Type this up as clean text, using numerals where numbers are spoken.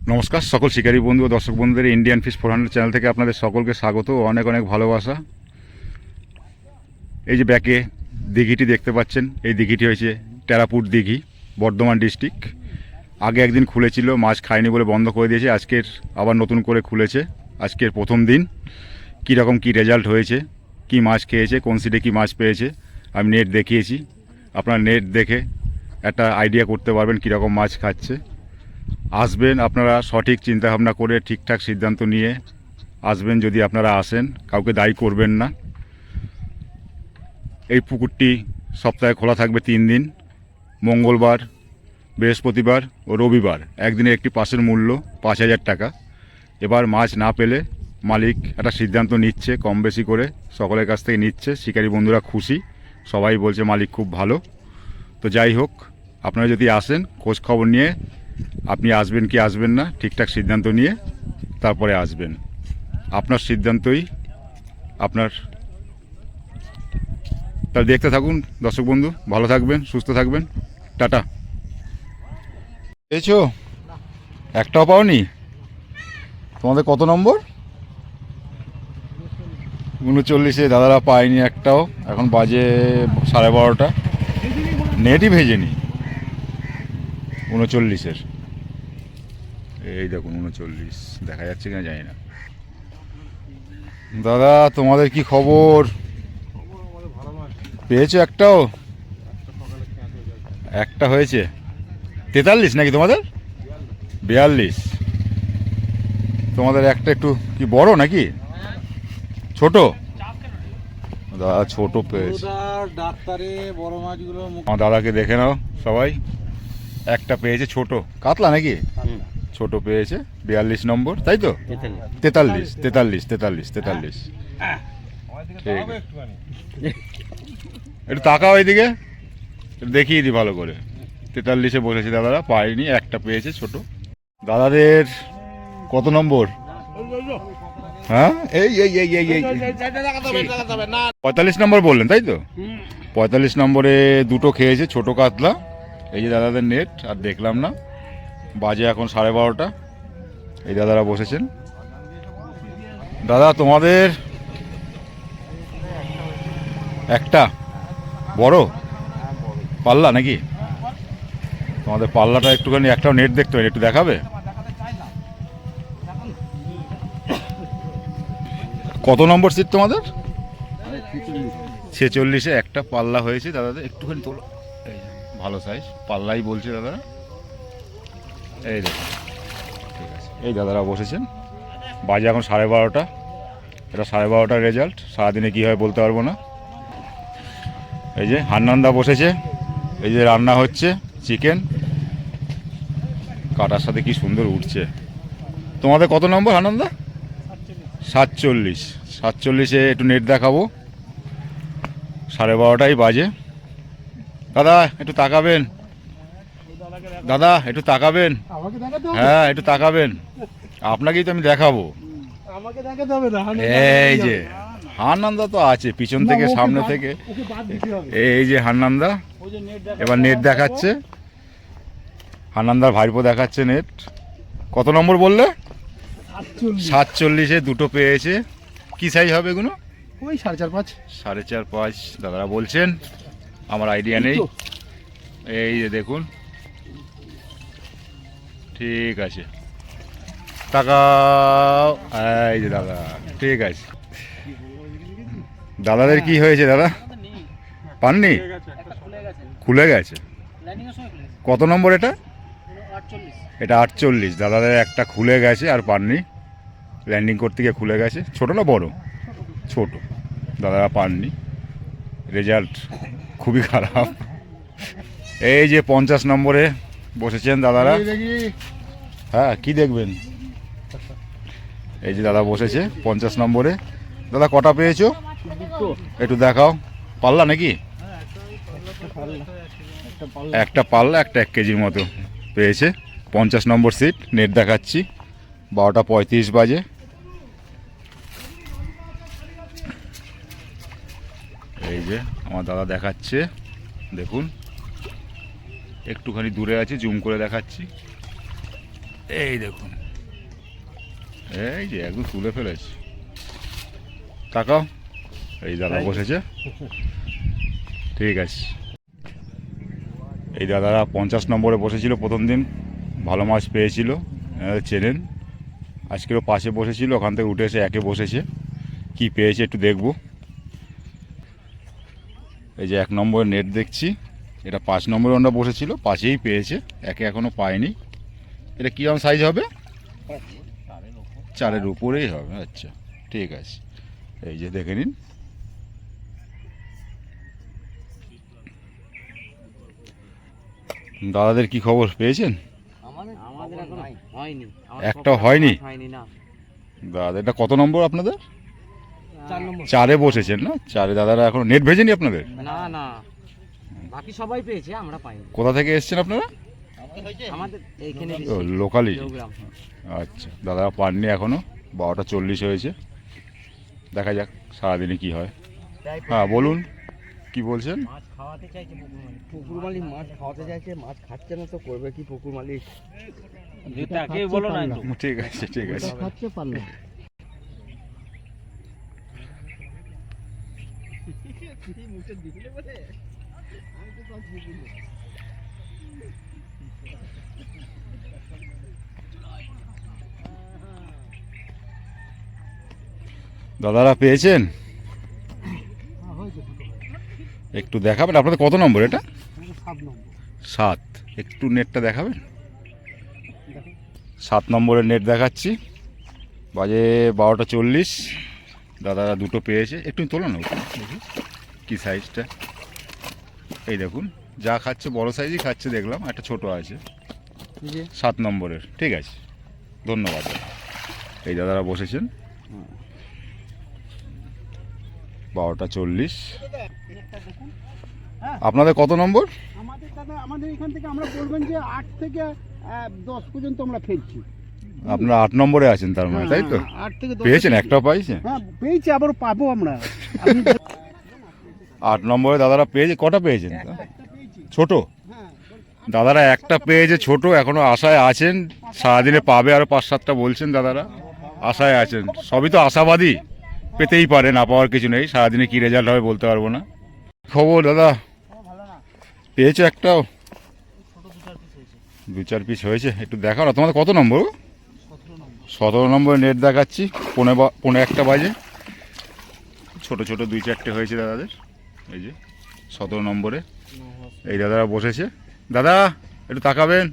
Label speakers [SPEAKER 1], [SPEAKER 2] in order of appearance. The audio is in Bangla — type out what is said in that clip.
[SPEAKER 1] নমস্কার সকল শিকারী বন্ধু ও দর্শক বন্ধুদের ইন্ডিয়ান ফিশ 400 চ্যানেল থেকে আপনাদের সকলকে স্বাগত ও অনেক অনেক ভালোবাসা। এই যে ব্যাকে দিঘিটি দেখতে পাচ্ছেন, এই দিঘিটি হয়েছে টেরাপুট দিঘি, বর্ধমান ডিস্ট্রিক্ট। আগে একদিন খুলেছিল, মাছ খায়নি বলে বন্ধ করে দিয়েছে। আজকের আবার নতুন করে খুলেছে। আজকের প্রথম দিন কীরকম কী রেজাল্ট হয়েছে, কি মাছ খেয়েছে, কোন সিটে কী মাছ পেয়েছে আমি নেট দেখিয়েছি। আপনারা নেট দেখে একটা আইডিয়া করতে পারবেন কীরকম মাছ খাচ্ছে। আসবেন আপনারা সঠিক চিন্তাভাবনা করে ঠিকঠাক সিদ্ধান্ত নিয়ে আসবেন। যদি আপনারা আসেন, কাউকে দায়ী করবেন না। এই পুকুরটি সপ্তাহে খোলা থাকবে 3 দিন, মঙ্গলবার, বৃহস্পতিবার ও রবিবার। একদিনের একটি পাসের মূল্য 5,000 টাকা। এবার মাছ না পেলে মালিক একটা সিদ্ধান্ত নিচ্ছে, কম বেশি করে সকলের কাছ থেকে নিচ্ছে। শিকারী বন্ধুরা খুশি, সবাই বলছে মালিক খুব ভালো। তো যাই হোক, আপনারা যদি আসেন, খোঁজ খবর নিয়ে আপনি আসবেন কি আসবেন না ঠিকঠাক সিদ্ধান্ত নিয়ে তারপরে আসবেন। আপনার সিদ্ধান্তই আপনার। তাহলে দেখতে থাকুন দর্শক বন্ধু, ভালো থাকবেন, সুস্থ থাকবেন, টাটা। পেয়েছো? একটাও পাওনি? তোমাদের কত নম্বর? 39-এ দাদারা পায়নি একটাও। এখন বাজে 12:30। নেটই ভেজেনি 39-এর। এই দেখুন 39 দেখা যাচ্ছে কিনা জানি না। দাদা তোমাদের কি খবর? পেয়েছো একটাও? একটা হয়েছে। 43 নাকি তোমাদের? 42। তোমাদের একটা একটু কি বড় নাকি ছোট? দাদা ছোট পেয়েছে। আমার দাদাকে দেখে নাও সবাই। একটা পেয়েছে ছোট কাতলা নাকি, ছোট পেয়েছে 42 নম্বর, তাই তো? 43 43 43 43। ঠিক, একটু তাকাও এইদিকে, দেখিয়ে দিই ভালো করে। 43-এ বসেছে দাদারা, পায়নি, একটা পেয়েছে ছোট। দাদাদের কত নম্বর? হ্যাঁ এই এই এই এই এই 45 নম্বর বললেন, তাই তো? 45 নম্বরে দুটো খেয়েছে ছোট কাতলা। এই যে দাদাদের নেট, আর দেখলাম না। বাজে এখন 12:30। এই দাদারা বসেছেন। দাদা তোমাদের একটা বড় পাল্লা নাকি? তোমাদের পাল্লাটা একটুখানি, একটাও নেট দেখতে পাই, একটু দেখাবে? কত নম্বর সিট তোমাদের? 46-এ একটা পাল্লা হয়েছে দাদাদের। একটুখানি তোলো, এই ভালো সাইজ পাল্লাই বলছে দাদারা। এই দেখুন, ঠিক আছে। এই দাদারা বসেছেন। বাজে এখন 12:30। এটা 12:30 রেজাল্ট। সারাদিনে কী হয় বলতে পারবো না। এই যে হান্নানদা বসেছে, এই যে রান্না হচ্ছে চিকেন, কাটার সাথে কি সুন্দর উঠছে। তোমাদের কত নম্বর হান্নানদা? 47। 47-এ একটু নেট দেখাবো। 12:30 বাজে। দাদা একটু তাকাবেন, দাদা একটু তাকাবেন। হ্যাঁ একটু তাকাবেন, আপনাকেই তো আমি দেখাবো। এই যে হান্নানদা তো আছে পিছন থেকে, সামনে থেকে। এই যে হান্নানদা এবার নেট দেখাচ্ছে। হান্নানদার ভাইপো দেখাচ্ছে নেট। কত নম্বর বললে? 47-এ দুটো পেয়েছে। কি সাইজ হবে এগুলো?
[SPEAKER 2] ওই 4.5
[SPEAKER 1] 5.5 দাদারা বলছেন, আমার আইডিয়া নেই। এই যে দেখুন, ঠিক আছে, তাকাও। এই যে দাদা, ঠিক আছে। দাদাদের কি হয়েছে দাদা? পাননি? খুলে গেছে। কত নম্বর এটা? এটা 48। দাদাদের একটা খুলে গেছে আর পাননি, ল্যান্ডিং করতে গিয়ে খুলে গেছে। ছোট না বড়? ছোট। দাদারা পাননি। রেজাল্ট খুবই খারাপ। এই যে 50 নম্বরে বসেছেন দাদারা। হ্যাঁ কি দেখবেন? এই যে দাদা বসেছে 50 নম্বরে। দাদা কটা পেয়েছো একটু দেখাও। পাল্লা নাকি? একটা পাল্লা, একটা 1 কেজির মতো পেয়েছে। 50 নম্বর সিট। নেট দেখাচ্ছি। 12:35 বাজে। এই যে আমার দাদা দেখাচ্ছে, দেখুন একটুখানি দূরে আছে, জুম করে দেখাচ্ছি। এই দেখুন, এই যে একদম তুলে ফেলেছে। তাকাও, এই দাদা বসেছে। ঠিক আছে, এই দাদারা 50 নম্বরে বসেছিল প্রথম দিন, ভালো মাছ পেয়েছিল, চেনেন। আজকেরও পাশে বসেছিল, ওখান থেকে উঠে এসে একে বসেছে। কি পেয়েছে একটু দেখব। এই যে 1 নম্বরের নেট দেখছি, এটা 5 নম্বরে ওটা বসেছিল, পাশেই পেয়েছে, একে এখনও পায়নি। এটা কীরকম সাইজ হবে? 4-এর উপরেই হবে। আচ্ছা, ঠিক আছে, এই যে দেখে নিন। দাদাদের কি খবর পেয়েছেন? একটা হয়নি দাদা। এটা কত নম্বর আপনাদের? 4-এ বসেছেন না? 4-এ দাদারা এখন নেট ভেজেনি আপনাদের?
[SPEAKER 2] না না, বাকি সবাই পেয়েছে, আমরা পাইনি।
[SPEAKER 1] কোথা থেকে এসেছেন আপনারা?
[SPEAKER 2] আমাদের এইখানে
[SPEAKER 1] লোকালি। আচ্ছা, দাদারা পাননি এখনো, 12টা 40 হয়েছে। দেখা যাক সারাদিনে কি হয়। হ্যাঁ বলুন, কি বলছেন?
[SPEAKER 2] মাছ খাওয়াতে চাইছে পুকুর মালিক, মাছ খাওয়াতে চাইছে, মাছ খাচ্ছে না তো করবে কি পুকুর মালিক? তাকে বলো না।
[SPEAKER 1] ঠিক আছে, ঠিক আছে।
[SPEAKER 2] খাচ্ছে পারলো।
[SPEAKER 1] দাদারা পেয়েছেন? একটু দেখাবেন আপনাদের কত নম্বর এটা? 7। একটু নেটটা দেখাবেন। 7 নম্বরের নেট দেখাচ্ছি, বাজে 12টা 40। দাদারা 2টো পেয়েছে। একটু তোলো না, কি সাইজটা? এই দেখুন, যা খাচ্ছে বড় সাইজই খাচ্ছে দেখলাম, একটা ছোট আছে 7 নম্বরের। ঠিক আছে, ধন্যবাদ। এই দাদারা বসেছেন, 12টা 40। আপনাদের কত নম্বর?
[SPEAKER 3] আমাদের দাদা, আমাদের এখান থেকে আমরা বলবেন যে 8 থেকে 10 পর্যন্ত আমরা ফেলছি।
[SPEAKER 1] আপনারা 8 নম্বরে আছেন তার মানে, তাই তো?
[SPEAKER 3] 8 থেকে 10
[SPEAKER 1] পেয়েছেন? একটাও পাইছেন?
[SPEAKER 3] হ্যাঁ পেয়েছি, আবার পাবো আমরা।
[SPEAKER 1] 8 নম্বরে দাদারা পেয়েছে। কটা পেয়েছেন? ছোট দাদারা একটা পেয়েছে, ছোট। এখনো আশায় আছেন, সারাদিনে পাবে আরো 5-7টা বলছেন দাদারা, আশায় আছেন। সবই তো আশাবাদী, পেতেই পারে, না পাওয়ার কিছু নেই। সারাদিনে কি রেজাল্ট হবে বলতে পারবো না। খবর দাদা, পেয়েছো একটাও? 2-4 পিস হয়েছে। একটু দেখাও না, তোমাদের কত নম্বর? 17 নম্বরে নেট দেখাচ্ছি, 1:45 বাজে। ছোট ছোট 2-4টে হয়েছে দাদাদের। এই যে 17 নম্বরে এই দাদারা বসেছে। দাদা একটু তাকাবেন।